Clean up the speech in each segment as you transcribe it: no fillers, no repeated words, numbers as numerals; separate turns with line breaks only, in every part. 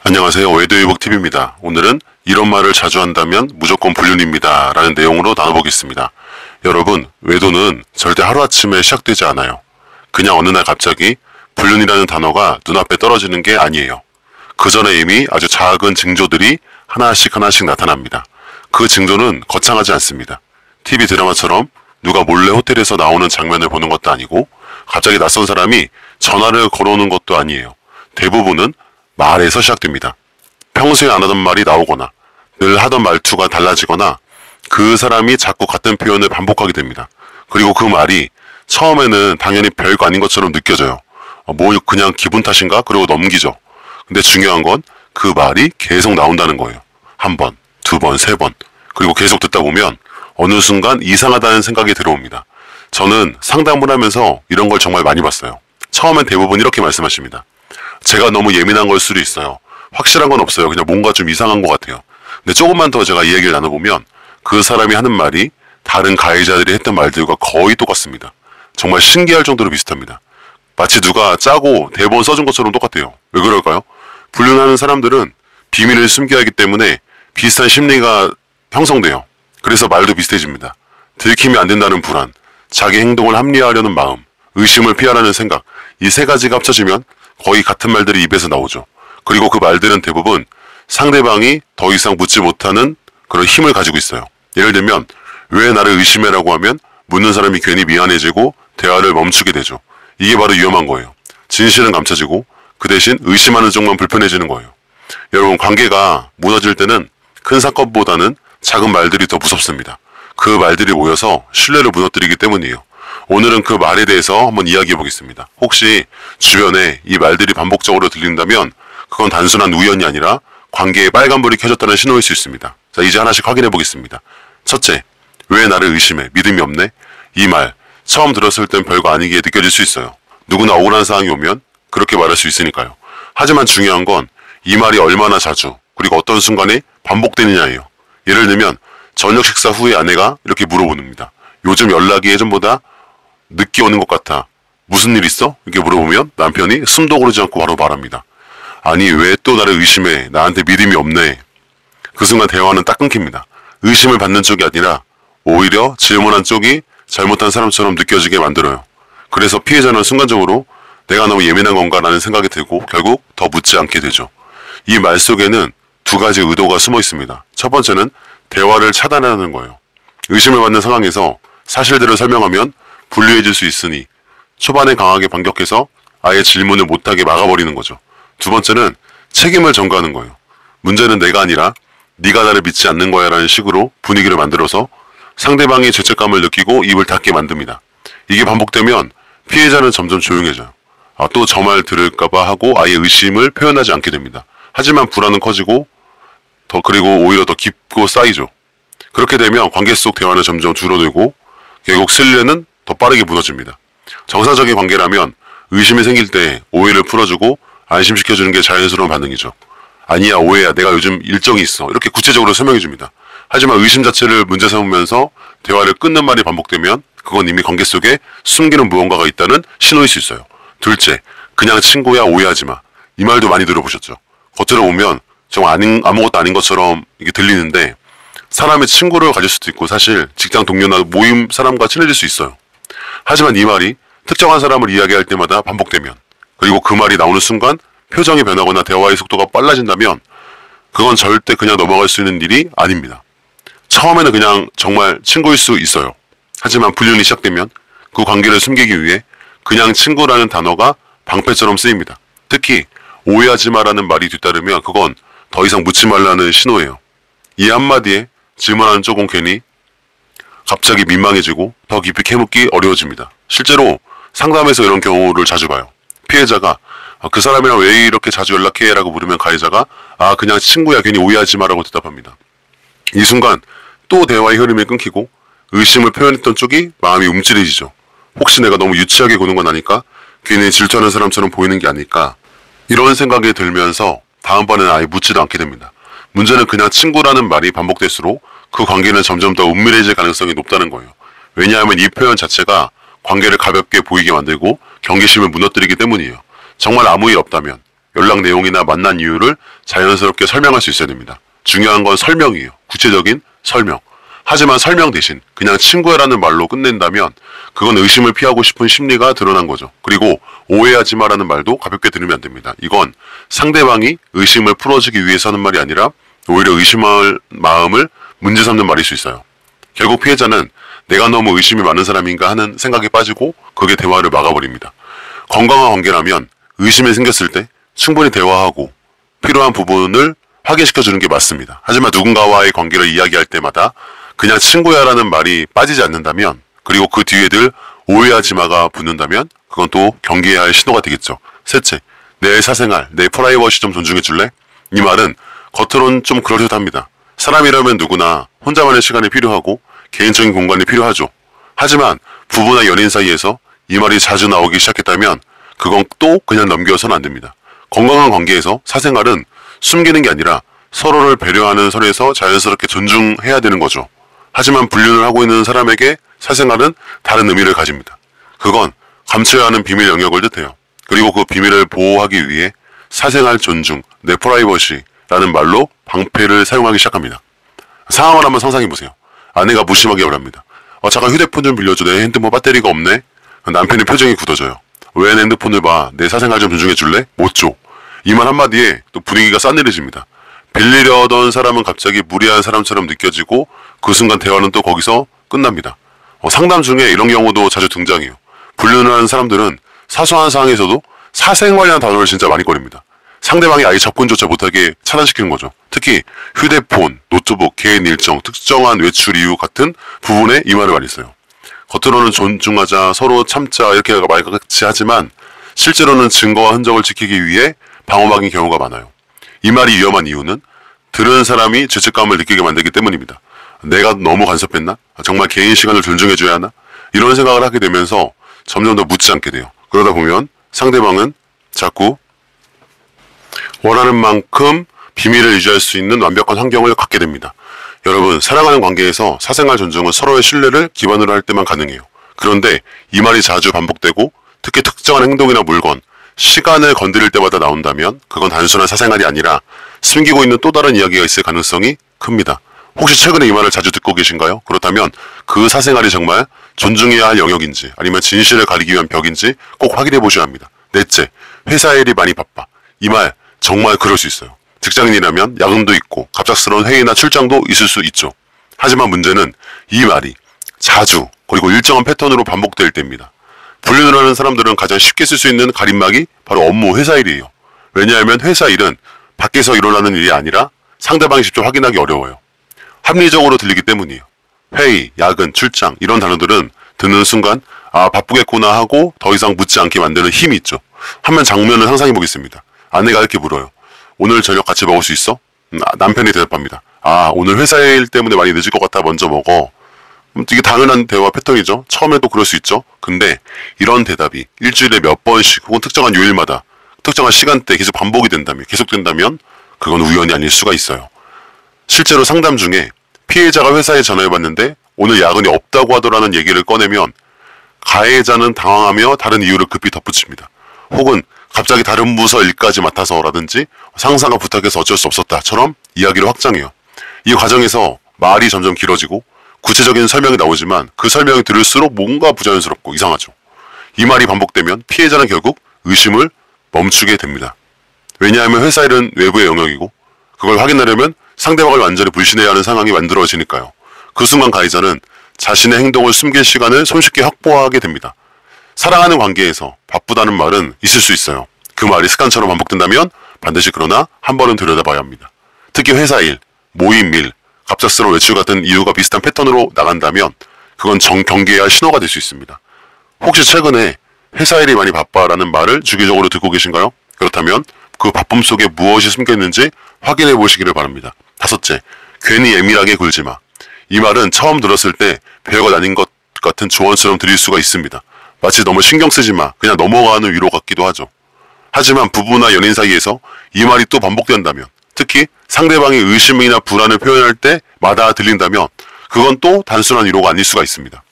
안녕하세요. 외도의복TV입니다. 오늘은 이런 말을 자주 한다면 무조건 불륜입니다 라는 내용으로 나눠보겠습니다. 여러분, 외도는 절대 하루아침에 시작되지 않아요. 그냥 어느 날 갑자기 불륜이라는 단어가 눈앞에 떨어지는 게 아니에요. 그 전에 이미 아주 작은 징조들이 하나씩 나타납니다. 그 징조는 거창하지 않습니다. TV 드라마처럼 누가 몰래 호텔에서 나오는 장면을 보는 것도 아니고 갑자기 낯선 사람이 전화를 걸어오는 것도 아니에요. 대부분은 말에서 시작됩니다. 평소에 안 하던 말이 나오거나 늘 하던 말투가 달라지거나 그 사람이 자꾸 같은 표현을 반복하게 됩니다. 그리고 그 말이 처음에는 당연히 별거 아닌 것처럼 느껴져요. 뭐 그냥 기분 탓인가? 그러고 넘기죠. 근데 중요한 건 그 말이 계속 나온다는 거예요. 한 번, 두 번, 세 번. 그리고 계속 듣다 보면 어느 순간 이상하다는 생각이 들어옵니다. 저는 상담을 하면서 이런 걸 정말 많이 봤어요. 처음엔 대부분 이렇게 말씀하십니다. 제가 너무 예민한 걸 수도 있어요. 확실한 건 없어요. 그냥 뭔가 좀 이상한 것 같아요. 근데 조금만 더 제가 이야기를 나눠보면 그 사람이 하는 말이 다른 가해자들이 했던 말들과 거의 똑같습니다. 정말 신기할 정도로 비슷합니다. 마치 누가 짜고 대본 써준 것처럼 똑같아요. 왜 그럴까요? 불륜하는 사람들은 비밀을 숨겨야 하기 때문에 비슷한 심리가 형성돼요. 그래서 말도 비슷해집니다. 들키면 안 된다는 불안, 자기 행동을 합리화하려는 마음, 의심을 피하라는 생각, 이 세 가지가 합쳐지면 거의 같은 말들이 입에서 나오죠. 그리고 그 말들은 대부분 상대방이 더 이상 묻지 못하는 그런 힘을 가지고 있어요. 예를 들면 왜 나를 의심해라고 하면 묻는 사람이 괜히 미안해지고 대화를 멈추게 되죠. 이게 바로 위험한 거예요. 진실은 감춰지고 그 대신 의심하는 쪽만 불편해지는 거예요. 여러분, 관계가 무너질 때는 큰 사건보다는 작은 말들이 더 무섭습니다. 그 말들이 모여서 신뢰를 무너뜨리기 때문이에요. 오늘은 그 말에 대해서 한번 이야기해 보겠습니다. 혹시 주변에 이 말들이 반복적으로 들린다면 그건 단순한 우연이 아니라 관계에 빨간불이 켜졌다는 신호일 수 있습니다. 자, 이제 하나씩 확인해 보겠습니다. 첫째, 왜 나를 의심해? 믿음이 없네? 이 말, 처음 들었을 땐 별거 아니게 느껴질 수 있어요. 누구나 억울한 상황이 오면 그렇게 말할 수 있으니까요. 하지만 중요한 건 이 말이 얼마나 자주 그리고 어떤 순간에 반복되느냐예요. 예를 들면 저녁 식사 후에 아내가 이렇게 물어봅니다. 요즘 연락이 예전보다 늦게 오는 것 같아. 무슨 일 있어? 이렇게 물어보면 남편이 숨도 고르지 않고 바로 말합니다. 아니, 왜 또 나를 의심해? 나한테 믿음이 없네. 그 순간 대화는 딱 끊깁니다. 의심을 받는 쪽이 아니라 오히려 질문한 쪽이 잘못한 사람처럼 느껴지게 만들어요. 그래서 피해자는 순간적으로 내가 너무 예민한 건가라는 생각이 들고 결국 더 묻지 않게 되죠. 이 말 속에는 두 가지 의도가 숨어 있습니다. 첫 번째는 대화를 차단하는 거예요. 의심을 받는 상황에서 사실대로 설명하면 불리해질 수 있으니 초반에 강하게 반격해서 아예 질문을 못하게 막아버리는 거죠. 두 번째는 책임을 전가하는 거예요. 문제는 내가 아니라 네가 나를 믿지 않는 거야 라는 식으로 분위기를 만들어서 상대방이 죄책감을 느끼고 입을 닫게 만듭니다. 이게 반복되면 피해자는 점점 조용해져요. 또 저 말 들을까봐 하고 아예 의심을 표현하지 않게 됩니다. 하지만 불안은 커지고 그리고 오히려 더 깊고 쌓이죠. 그렇게 되면 관계 속 대화는 점점 줄어들고 결국 신뢰는 더 빠르게 무너집니다. 정상적인 관계라면 의심이 생길 때 오해를 풀어주고 안심시켜주는 게 자연스러운 반응이죠. 아니야, 오해야, 내가 요즘 일정이 있어. 이렇게 구체적으로 설명해줍니다. 하지만 의심 자체를 문제 삼으면서 대화를 끊는 말이 반복되면 그건 이미 관계 속에 숨기는 무언가가 있다는 신호일 수 있어요. 둘째, 그냥 친구야, 오해하지 마. 이 말도 많이 들어보셨죠? 겉으로 보면 정말 아무것도 아닌 것처럼 이게 들리는데 사람의 친구를 가질 수도 있고 사실 직장 동료나 모임 사람과 친해질 수 있어요. 하지만 이 말이 특정한 사람을 이야기할 때마다 반복되면 그리고 그 말이 나오는 순간 표정이 변하거나 대화의 속도가 빨라진다면 그건 절대 그냥 넘어갈 수 있는 일이 아닙니다. 처음에는 그냥 정말 친구일 수 있어요. 하지만 불륜이 시작되면 그 관계를 숨기기 위해 그냥 친구라는 단어가 방패처럼 쓰입니다. 특히 오해하지 마라는 말이 뒤따르면 그건 더 이상 묻지 말라는 신호예요. 이 한마디에 질문하는 쪽은 괜히 갑자기 민망해지고 더 깊이 캐묻기 어려워집니다. 실제로 상담에서 이런 경우를 자주 봐요. 피해자가 그 사람이랑 왜 이렇게 자주 연락해? 라고 물으면 가해자가 그냥 친구야, 괜히 오해하지 마라고 대답합니다. 이 순간 또 대화의 흐름이 끊기고 의심을 표현했던 쪽이 마음이 움찔해지죠. 혹시 내가 너무 유치하게 구는 건 아닐까? 괜히 질투하는 사람처럼 보이는 게 아닐까? 이런 생각이 들면서 다음번에는 아예 묻지도 않게 됩니다. 문제는 그냥 친구라는 말이 반복될수록 그 관계는 점점 더 은밀해질 가능성이 높다는 거예요. 왜냐하면 이 표현 자체가 관계를 가볍게 보이게 만들고 경계심을 무너뜨리기 때문이에요. 정말 아무 일 없다면 연락 내용이나 만난 이유를 자연스럽게 설명할 수 있어야 됩니다. 중요한 건 설명이에요. 구체적인 설명. 하지만 설명 대신 그냥 친구야라는 말로 끝낸다면 그건 의심을 피하고 싶은 심리가 드러난 거죠. 그리고 오해하지 마라는 말도 가볍게 들으면 안 됩니다. 이건 상대방이 의심을 풀어주기 위해서 하는 말이 아니라 오히려 의심할 마음을 문제 삼는 말일 수 있어요. 결국 피해자는 내가 너무 의심이 많은 사람인가 하는 생각에 빠지고 그게 대화를 막아버립니다. 건강한 관계라면 의심이 생겼을 때 충분히 대화하고 필요한 부분을 확인시켜주는 게 맞습니다. 하지만 누군가와의 관계를 이야기할 때마다 그냥 친구야라는 말이 빠지지 않는다면, 그리고 그 뒤에 늘 오해하지 마가 붙는다면 그건 또 경계해야 할 신호가 되겠죠. 셋째, 내 사생활, 내 프라이버시 좀 존중해 줄래? 이 말은 겉으론 좀 그럴듯합니다. 사람이라면 누구나 혼자만의 시간이 필요하고 개인적인 공간이 필요하죠. 하지만 부부나 연인 사이에서 이 말이 자주 나오기 시작했다면 그건 또 그냥 넘겨서는 안 됩니다. 건강한 관계에서 사생활은 숨기는 게 아니라 서로를 배려하는 선에서 자연스럽게 존중해야 되는 거죠. 하지만 불륜을 하고 있는 사람에게 사생활은 다른 의미를 가집니다. 그건 감춰야 하는 비밀 영역을 뜻해요. 그리고 그 비밀을 보호하기 위해 사생활 존중, 내 프라이버시라는 말로 방패를 사용하기 시작합니다. 상황을 한번 상상해보세요. 아내가 무심하게 말합니다. 잠깐 휴대폰 좀 빌려줘. 내 핸드폰 배터리가 없네. 남편의 표정이 굳어져요. 왜 내 핸드폰을 봐? 내 사생활 좀 존중해줄래? 못 줘. 이 말 한마디에 또 분위기가 싸늘해집니다. 빌리려던 사람은 갑자기 무례한 사람처럼 느껴지고 그 순간 대화는 또 거기서 끝납니다. 상담 중에 이런 경우도 자주 등장해요. 불륜을 하는 사람들은 사소한 상황에서도 사생활이라는 단어를 진짜 많이 꺼냅니다. 상대방이 아예 접근조차 못하게 차단시키는 거죠. 특히 휴대폰, 노트북, 개인 일정, 특정한 외출 이유 같은 부분에 이 말을 많이 써요. 겉으로는 존중하자, 서로 참자 이렇게 말같이 하지만 실제로는 증거와 흔적을 지키기 위해 방어막인 경우가 많아요. 이 말이 위험한 이유는 들은 사람이 죄책감을 느끼게 만들기 때문입니다. 내가 너무 간섭했나? 정말 개인 시간을 존중해줘야 하나? 이런 생각을 하게 되면서 점점 더 묻지 않게 돼요. 그러다 보면 상대방은 자꾸 원하는 만큼 비밀을 유지할 수 있는 완벽한 환경을 갖게 됩니다. 여러분, 사랑하는 관계에서 사생활 존중은 서로의 신뢰를 기반으로 할 때만 가능해요. 그런데 이 말이 자주 반복되고 특히 특정한 행동이나 물건, 시간을 건드릴 때마다 나온다면 그건 단순한 사생활이 아니라 숨기고 있는 또 다른 이야기가 있을 가능성이 큽니다. 혹시 최근에 이 말을 자주 듣고 계신가요? 그렇다면 그 사생활이 정말 존중해야 할 영역인지 아니면 진실을 가리기 위한 벽인지 꼭 확인해 보셔야 합니다. 넷째, 회사 일이 많이 바빠. 이 말 정말 그럴 수 있어요. 직장인이라면 야근도 있고 갑작스러운 회의나 출장도 있을 수 있죠. 하지만 문제는 이 말이 자주 그리고 일정한 패턴으로 반복될 때입니다. 불륜을 하는 사람들은 가장 쉽게 쓸 수 있는 가림막이 바로 업무 회사 일이에요. 왜냐하면 회사 일은 밖에서 일어나는 일이 아니라 상대방이 직접 확인하기 어려워요. 합리적으로 들리기 때문이에요. 회의, 야근, 출장 이런 단어들은 듣는 순간 바쁘겠구나 하고 더 이상 묻지 않게 만드는 힘이 있죠. 한번 장면을 상상해 보겠습니다. 아내가 이렇게 물어요. 오늘 저녁 같이 먹을 수 있어? 남편이 대답합니다. 오늘 회사 일 때문에 많이 늦을 것 같아 먼저 먹어. 이게 당연한 대화 패턴이죠. 처음에도 그럴 수 있죠. 근데 이런 대답이 일주일에 몇 번씩 혹은 특정한 요일마다 특정한 시간대에 계속 반복이 된다면, 계속된다면 그건 우연이 아닐 수가 있어요. 실제로 상담 중에 피해자가 회사에 전화해봤는데 오늘 야근이 없다고 하더라는 얘기를 꺼내면 가해자는 당황하며 다른 이유를 급히 덧붙입니다. 혹은 갑자기 다른 부서 일까지 맡아서라든지 상사가 부탁해서 어쩔 수 없었다처럼 이야기를 확장해요. 이 과정에서 말이 점점 길어지고 구체적인 설명이 나오지만 그 설명이 들을수록 뭔가 부자연스럽고 이상하죠. 이 말이 반복되면 피해자는 결국 의심을 멈추게 됩니다. 왜냐하면 회사 일은 외부의 영역이고 그걸 확인하려면 상대방을 완전히 불신해야 하는 상황이 만들어지니까요. 그 순간 가해자는 자신의 행동을 숨길 시간을 손쉽게 확보하게 됩니다. 사랑하는 관계에서 바쁘다는 말은 있을 수 있어요. 그 말이 습관처럼 반복된다면 반드시 그러나 한 번은 들여다봐야 합니다. 특히 회사 일, 모임 일, 갑작스러운 외출 같은 이유가 비슷한 패턴으로 나간다면 그건 경계해야 할 신호가 될 수 있습니다. 혹시 최근에 회사 일이 많이 바빠라는 말을 주기적으로 듣고 계신가요? 그렇다면 그 바쁨 속에 무엇이 숨겨있는지 확인해 보시기를 바랍니다. 다섯째, 괜히 예민하게 굴지 마. 이 말은 처음 들었을 때 별것 아닌 것 같은 조언처럼 들릴 수가 있습니다. 마치 너무 신경 쓰지 마, 그냥 넘어가는 위로 같기도 하죠. 하지만 부부나 연인 사이에서 이 말이 또 반복된다면, 특히 상대방이 의심이나 불안을 표현할 때마다 들린다면 그건 또 단순한 위로가 아닐 수가 있습니다.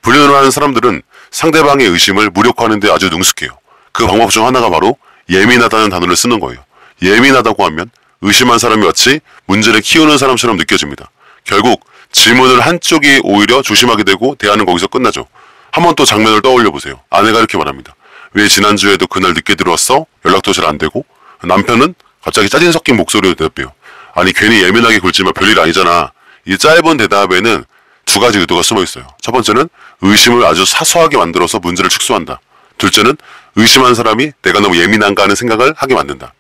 불륜을 하는 사람들은 상대방의 의심을 무력화하는 데 아주 능숙해요. 그 방법 중 하나가 바로 예민하다는 단어를 쓰는 거예요. 예민하다고 하면 의심한 사람이 마치 문제를 키우는 사람처럼 느껴집니다. 결국 질문을 한쪽이 오히려 조심하게 되고 대화는 거기서 끝나죠. 한번 또 장면을 떠올려 보세요. 아내가 이렇게 말합니다. 왜 지난주에도 그날 늦게 들어왔어? 연락도 잘 안 되고? 남편은 갑자기 짜증 섞인 목소리로 대답해요. 아니 괜히 예민하게 굴지만 별일 아니잖아. 이 짧은 대답에는 두 가지 의도가 숨어 있어요. 첫 번째는 의심을 아주 사소하게 만들어서 문제를 축소한다. 둘째는 의심한 사람이 내가 너무 예민한가 하는 생각을 하게 만든다.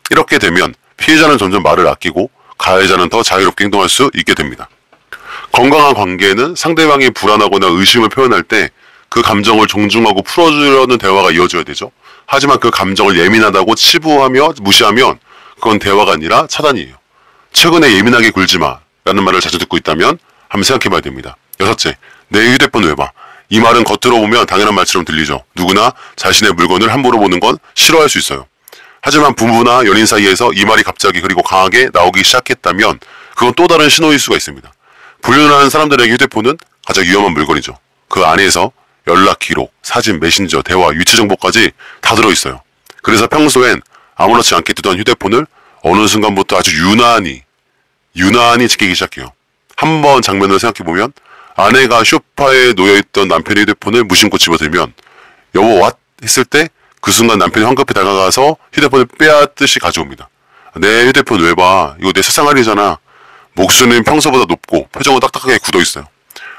이렇게 되면 피해자는 점점 말을 아끼고 가해자는 더 자유롭게 행동할 수 있게 됩니다. 건강한 관계에는 상대방이 불안하거나 의심을 표현할 때 그 감정을 존중하고 풀어주려는 대화가 이어져야 되죠. 하지만 그 감정을 예민하다고 치부하며 무시하면 그건 대화가 아니라 차단이에요. 최근에 예민하게 굴지마 라는 말을 자주 듣고 있다면 한번 생각해봐야 됩니다. 여섯째, 내 휴대폰 왜 봐? 이 말은 겉으로 보면 당연한 말처럼 들리죠. 누구나 자신의 물건을 함부로 보는 건 싫어할 수 있어요. 하지만 부부나 연인 사이에서 이 말이 갑자기 그리고 강하게 나오기 시작했다면 그건 또 다른 신호일 수가 있습니다. 불륜하는 사람들에게 휴대폰은 가장 위험한 물건이죠. 그 안에서 연락 기록, 사진, 메신저, 대화, 위치 정보까지 다 들어있어요. 그래서 평소엔 아무렇지 않게 두던 휴대폰을 어느 순간부터 아주 유난히 지키기 시작해요. 한번 장면을 생각해보면 아내가 소파에 놓여있던 남편의 휴대폰을 무심코 집어들면 여보 왓? 했을 때 그 순간 남편이 황급히 다가가서 휴대폰을 빼앗듯이 가져옵니다. 내 휴대폰 왜 봐? 이거 내 사생활이잖아. 목소리는 평소보다 높고 표정은 딱딱하게 굳어있어요.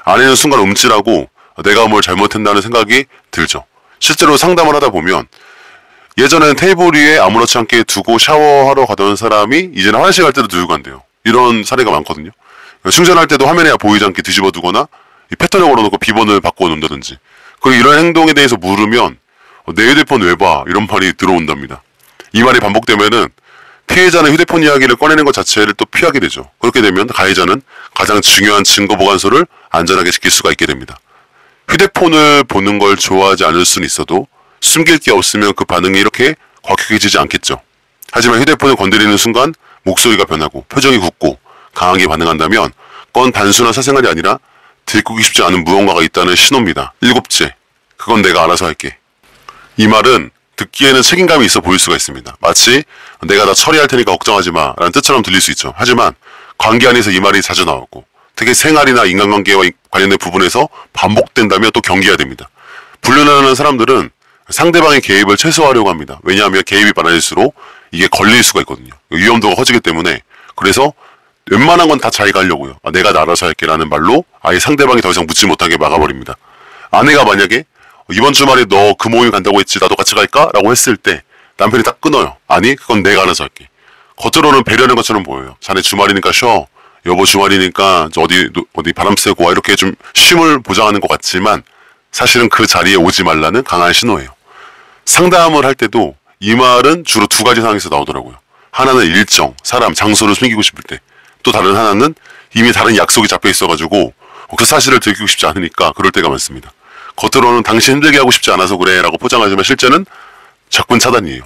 아내는 순간 움찔하고 내가 뭘 잘못했나는 생각이 들죠. 실제로 상담을 하다 보면 예전에는 테이블 위에 아무렇지 않게 두고 샤워하러 가던 사람이 이제는 화장실 갈 때도 들고 간대요. 이런 사례가 많거든요. 충전할 때도 화면에 보이지 않게 뒤집어 두거나 패턴을 걸어놓고 비번을 바꿔 놓는다든지. 그리고 이런 행동에 대해서 물으면 내 휴대폰 왜 봐? 이런 말이 들어온답니다. 이 말이 반복되면은 피해자는 휴대폰 이야기를 꺼내는 것 자체를 또 피하게 되죠. 그렇게 되면 가해자는 가장 중요한 증거 보관소를 안전하게 지킬 수가 있게 됩니다. 휴대폰을 보는 걸 좋아하지 않을 수는 있어도 숨길 게 없으면 그 반응이 이렇게 과격해지지 않겠죠. 하지만 휴대폰을 건드리는 순간 목소리가 변하고 표정이 굳고 강하게 반응한다면 그건 단순한 사생활이 아니라 들키고 싶지 않은 무언가가 있다는 신호입니다. 일곱째, 그건 내가 알아서 할게. 이 말은 듣기에는 책임감이 있어 보일 수가 있습니다. 마치 내가 다 처리할 테니까 걱정하지 마 라는 뜻처럼 들릴 수 있죠. 하지만 관계 안에서 이 말이 자주 나오고 특히 생활이나 인간관계와 관련된 부분에서 반복된다면 또 경계해야 됩니다. 불륜하는 사람들은 상대방의 개입을 최소화하려고 합니다. 왜냐하면 개입이 많아질수록 이게 걸릴 수가 있거든요. 위험도가 커지기 때문에. 그래서 웬만한 건 다 자기가 하려고요. 내가 알아서 할게 라는 말로 아예 상대방이 더 이상 묻지 못하게 막아버립니다. 아내가 만약에 이번 주말에 너 그 모임 간다고 했지 나도 같이 갈까? 라고 했을 때 남편이 딱 끊어요. 아니 그건 내가 알아서 할게. 겉으로는 배려하는 것처럼 보여요. 자네 주말이니까 쉬어. 여보 주말이니까 어디 바람 쐬고 와. 이렇게 좀 쉼을 보장하는 것 같지만 사실은 그 자리에 오지 말라는 강한 신호예요. 상담을 할 때도 이 말은 주로 두 가지 상황에서 나오더라고요. 하나는 일정, 사람, 장소를 숨기고 싶을 때, 또 다른 하나는 이미 다른 약속이 잡혀 있어가지고 그 사실을 들키고 싶지 않으니까 그럴 때가 많습니다. 겉으로는 당신 힘들게 하고 싶지 않아서 그래 라고 포장하지만 실제는 적분 차단이에요.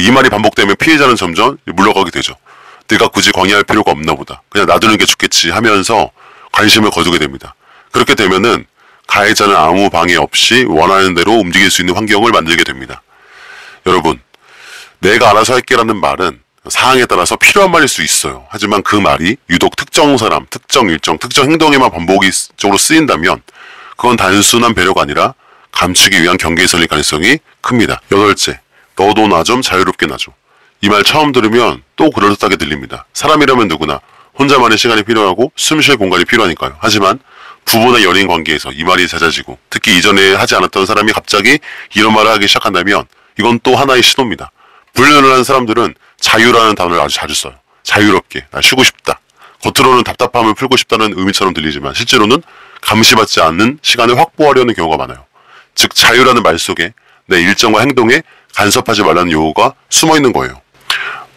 이 말이 반복되면 피해자는 점점 물러가게 되죠. 내가 굳이 관여할 필요가 없나 보다. 그냥 놔두는 게 좋겠지 하면서 관심을 거두게 됩니다. 그렇게 되면은 가해자는 아무 방해 없이 원하는 대로 움직일 수 있는 환경을 만들게 됩니다. 여러분, 내가 알아서 할게라는 말은 상황에 따라서 필요한 말일 수 있어요. 하지만 그 말이 유독 특정 사람, 특정 일정, 특정 행동에만 반복적으로 쓰인다면 그건 단순한 배려가 아니라 감추기 위한 경계선일 가능성이 큽니다. 여덟째, 너도 나 좀 자유롭게 놔줘. 이 말 처음 들으면 또 그럴듯하게 들립니다. 사람이라면 누구나 혼자만의 시간이 필요하고 숨쉴 공간이 필요하니까요. 하지만 부부나 연인 관계에서 이 말이 잦아지고 특히 이전에 하지 않았던 사람이 갑자기 이런 말을 하기 시작한다면 이건 또 하나의 신호입니다. 불륜을 하는 사람들은 자유라는 단어를 아주 자주 써요. 자유롭게, 나 쉬고 싶다. 겉으로는 답답함을 풀고 싶다는 의미처럼 들리지만 실제로는 감시받지 않는 시간을 확보하려는 경우가 많아요. 즉 자유라는 말 속에 내 일정과 행동에 간섭하지 말라는 요구가 숨어 있는 거예요.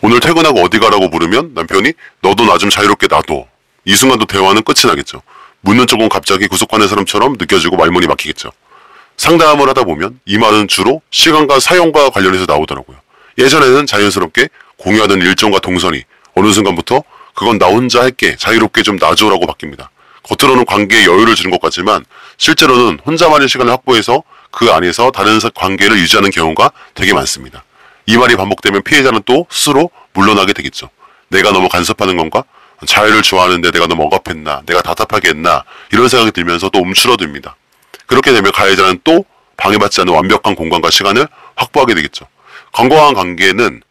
오늘 퇴근하고 어디 가라고 물으면 남편이 너도 나 좀 자유롭게 놔둬. 이 순간도 대화는 끝이 나겠죠. 묻는 쪽은 갑자기 구속하는 사람처럼 느껴지고 말문이 막히겠죠. 상담을 하다 보면 이 말은 주로 시간과 사용과 관련해서 나오더라고요. 예전에는 자연스럽게 공유하던 일정과 동선이 어느 순간부터 그건 나 혼자 할게, 자유롭게 좀 놔줘라고 바뀝니다. 겉으로는 관계에 여유를 주는 것 같지만 실제로는 혼자만의 시간을 확보해서 그 안에서 다른 관계를 유지하는 경우가 되게 많습니다. 이 말이 반복되면 피해자는 또 스스로 물러나게 되겠죠. 내가 너무 간섭하는 건가? 자유를 좋아하는데 내가 너무 억압했나? 내가 답답하게 했나? 이런 생각이 들면서 또 움츠러듭니다. 그렇게 되면 가해자는 또 방해받지 않는 완벽한 공간과 시간을 확보하게 되겠죠. 건강한 관계는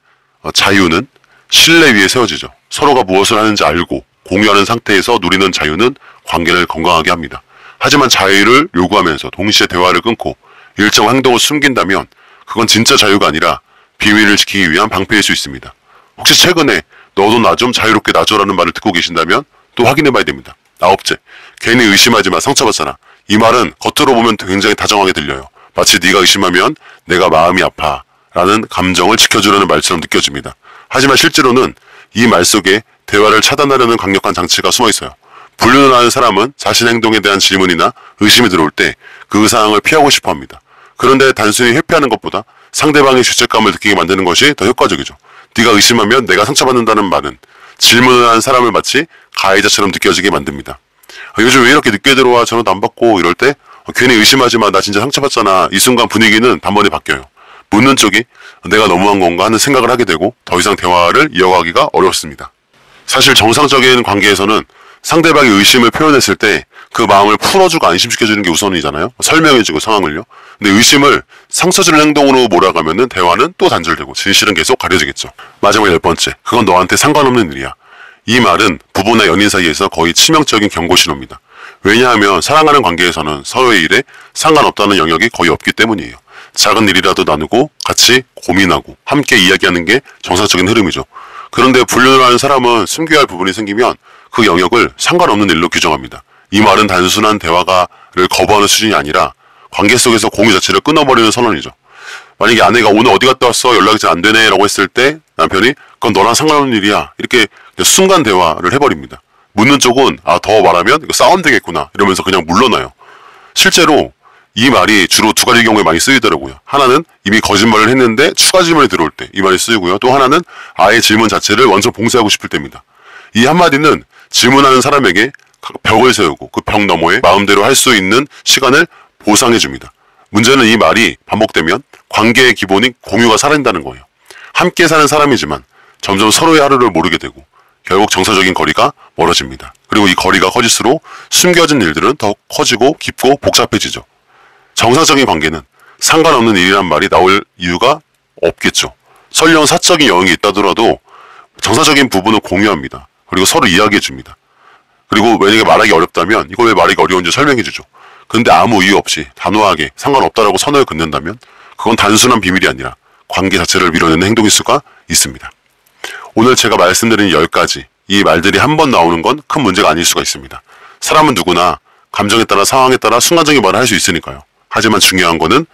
자유는 신뢰 위에 세워지죠. 서로가 무엇을 하는지 알고 공유하는 상태에서 누리는 자유는 관계를 건강하게 합니다. 하지만 자유를 요구하면서 동시에 대화를 끊고 일정 행동을 숨긴다면 그건 진짜 자유가 아니라 비밀을 지키기 위한 방패일 수 있습니다. 혹시 최근에 너도 나 좀 자유롭게 놔줘라는 말을 듣고 계신다면 또 확인해봐야 됩니다. 9째, 괜히 의심하지마 상처받잖아. 이 말은 겉으로 보면 굉장히 다정하게 들려요. 마치 네가 의심하면 내가 마음이 아파 라는 감정을 지켜주려는 말처럼 느껴집니다. 하지만 실제로는 이 말 속에 대화를 차단하려는 강력한 장치가 숨어 있어요. 불륜을 하는 사람은 자신의 행동에 대한 질문이나 의심이 들어올 때 그 상황을 피하고 싶어 합니다. 그런데 단순히 회피하는 것보다 상대방의 죄책감을 느끼게 만드는 것이 더 효과적이죠. 네가 의심하면 내가 상처받는다는 말은 질문을 하는 사람을 마치 가해자처럼 느껴지게 만듭니다. 요즘 왜 이렇게 늦게 들어와? 전화도 안 받고 이럴 때 괜히 의심하지 마. 나 진짜 상처받잖아. 이 순간 분위기는 단번에 바뀌어요. 묻는 쪽이 내가 너무한 건가 하는 생각을 하게 되고 더 이상 대화를 이어가기가 어렵습니다. 사실 정상적인 관계에서는 상대방이 의심을 표현했을 때 그 마음을 풀어주고 안심시켜주는 게 우선이잖아요. 설명해주고 상황을요. 근데 의심을 상처 주는 행동으로 몰아가면은 대화는 또 단절되고 진실은 계속 가려지겠죠. 마지막 10번째, 그건 너한테 상관없는 일이야. 이 말은 부부나 연인 사이에서 거의 치명적인 경고 신호입니다. 왜냐하면 사랑하는 관계에서는 서로의 일에 상관없다는 영역이 거의 없기 때문이에요. 작은 일이라도 나누고 같이 고민하고 함께 이야기하는 게 정상적인 흐름이죠. 그런데 불륜을 하는 사람은 숨겨야 할 부분이 생기면 그 영역을 상관없는 일로 규정합니다. 이 말은 단순한 대화를 거부하는 수준이 아니라 관계 속에서 공유 자체를 끊어버리는 선언이죠. 만약에 아내가 오늘 어디 갔다 왔어? 연락이 잘 안 되네? 라고 했을 때 남편이 그건 너랑 상관없는 일이야. 이렇게 순간 대화를 해버립니다. 묻는 쪽은 더 말하면 이거 싸움 되겠구나 이러면서 그냥 물러나요. 실제로 이 말이 주로 두 가지 경우에 많이 쓰이더라고요. 하나는 이미 거짓말을 했는데 추가 질문이 들어올 때 이 말이 쓰이고요. 또 하나는 아예 질문 자체를 완전 봉쇄하고 싶을 때입니다. 이 한마디는 질문하는 사람에게 벽을 세우고 그 벽 너머에 마음대로 할 수 있는 시간을 보상해 줍니다. 문제는 이 말이 반복되면 관계의 기본인 공유가 사라진다는 거예요. 함께 사는 사람이지만 점점 서로의 하루를 모르게 되고 결국 정서적인 거리가 멀어집니다. 그리고 이 거리가 커질수록 숨겨진 일들은 더 커지고 깊고 복잡해지죠. 정상적인 관계는 상관없는 일이란 말이 나올 이유가 없겠죠. 설령 사적인 영역이 있다더라도 정상적인 부분은 공유합니다. 그리고 서로 이야기해 줍니다. 그리고 만약에 말하기 어렵다면 이걸 왜 말하기 어려운지 설명해 주죠. 근데 아무 이유 없이 단호하게 상관없다라고 선을 긋는다면 그건 단순한 비밀이 아니라 관계 자체를 밀어내는 행동일 수가 있습니다. 오늘 제가 말씀드린 10가지 이 말들이 한 번 나오는 건 큰 문제가 아닐 수가 있습니다. 사람은 누구나 감정에 따라 상황에 따라 순간적인 말을 할 수 있으니까요. 하지만 중요한 거는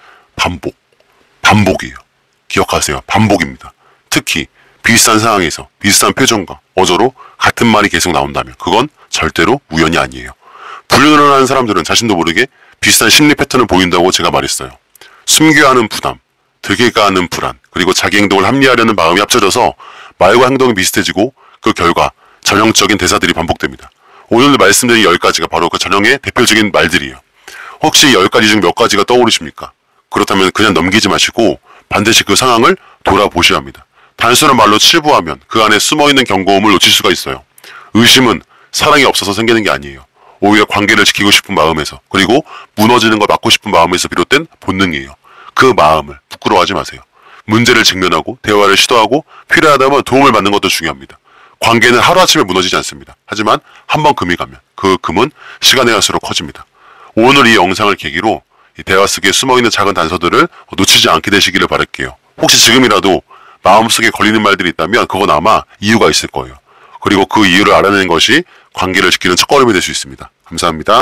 반복이에요. 기억하세요. 반복입니다. 특히 비슷한 상황에서 비슷한 표정과 어조로 같은 말이 계속 나온다면 그건 절대로 우연이 아니에요. 불륜을 하는 사람들은 자신도 모르게 비슷한 심리 패턴을 보인다고 제가 말했어요. 숨겨야 하는 부담, 들킬까 하는 불안, 그리고 자기 행동을 합리화하려는 마음이 합쳐져서 말과 행동이 비슷해지고 그 결과 전형적인 대사들이 반복됩니다. 오늘 말씀드린 10가지가 바로 그 전형의 대표적인 말들이에요. 혹시 10가지 중 몇 가지가 떠오르십니까? 그렇다면 그냥 넘기지 마시고 반드시 그 상황을 돌아보셔야 합니다. 단순한 말로 치부하면 그 안에 숨어있는 경고음을 놓칠 수가 있어요. 의심은 사랑이 없어서 생기는 게 아니에요. 오히려 관계를 지키고 싶은 마음에서 그리고 무너지는 걸 막고 싶은 마음에서 비롯된 본능이에요. 그 마음을 부끄러워하지 마세요. 문제를 직면하고 대화를 시도하고 필요하다면 도움을 받는 것도 중요합니다. 관계는 하루아침에 무너지지 않습니다. 하지만 한번 금이 가면 그 금은 시간이 갈수록 커집니다. 오늘 이 영상을 계기로 이 대화 속에 숨어있는 작은 단서들을 놓치지 않게 되시기를 바랄게요. 혹시 지금이라도 마음속에 걸리는 말들이 있다면 그건 아마 이유가 있을 거예요. 그리고 그 이유를 알아내는 것이 관계를 지키는 첫걸음이 될 수 있습니다. 감사합니다.